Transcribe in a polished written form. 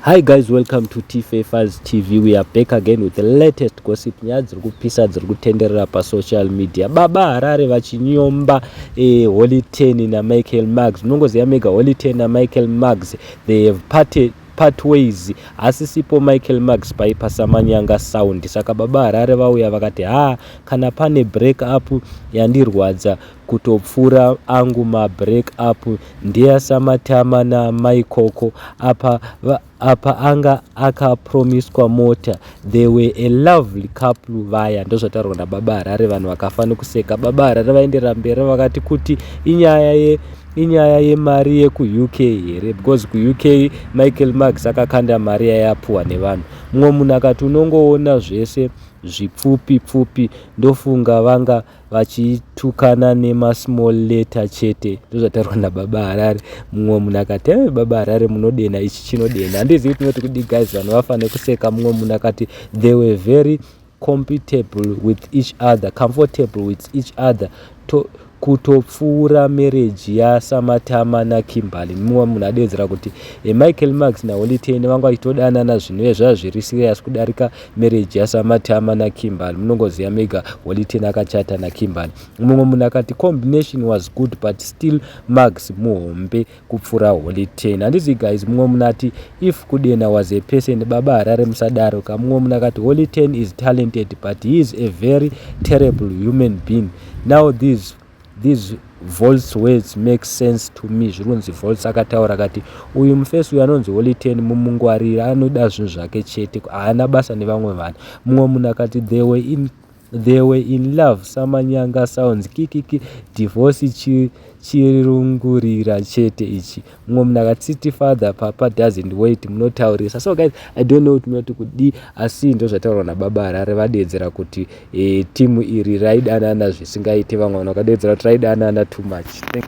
Hi guys, welcome to T-Fafers TV. We are back again with the latest gossip nyaya dziri kupisa dziri kutenderera social media. Baba Harare vachinyomba Holy Ten na Michael Mags. Munongoziva mega Holy Ten na Michael Mags, they have part ways. Asisipo Michael Mags paipasamanyanga sound. Saka baba Harare vauya vakati kana pane break up yadirwadza kutopfura angu break up ndiya samatama na maikoro apa anga akapromiswa mota. They were a lovely couple vaya. Ndozvataurwa nababa Harare, vanhu vakafana kuseka. Baba Harare vaendera mberi vakati kuti inyaya yemari yeku-UK here, because ku-UK Michael Mags akakanda mari yayapuwa nevanhu. Mumwe munhu akati unongoona zvese zvipfupi ndofunga vanga vachitukana nemasmall letter chete. Ndozvataurwa nababa Harare. Mumwe munhu akati baba Harare munodena ichi chinodena. Handizivi tinoti kudi guys, vanhu vafane kuseka. Mumwe munhu akati they were very comfortable with each other kutopfuura marriage yasamatama naKimberly. Mumwe munhu adedzera kuti Michael Mags na Holy Ten vanga vachitodanana zvinove zvazviri serious kudarika marriage yasamatama naKimberly. Munongoziva mega Holy Ten akachata naKimberly. Mumwe munhu akati combination was good but still Mags muhombe kupfuura Holy Ten. Handizi guys, mumwe munhu ati if kudena was a person, baba Harare musadaro. Mumwe munhu akati Holy Ten is talented but he is a very terrible human being. Now these false words make sense to me. Zvirunzi false akataura akati uyu mufesi uyu anonzi Holy Ten mumungwarira, anoda zvinhu zvake chete, haana basa nevamwe vanhu. Mumwe munhu akati they were in love. Samanyanga sounds kikiki divorce chirungurira chete ichi. Mumwe munhu akati city father papa doesn't wait. Munotaurisa. So guys, I don't know kuti kudi, asi ndozvataurwa nababa Harare vadedzera kuti timu iri raidanana zvisingaiti. Vamwe vanhu vakadedzera kuti raidanana too much.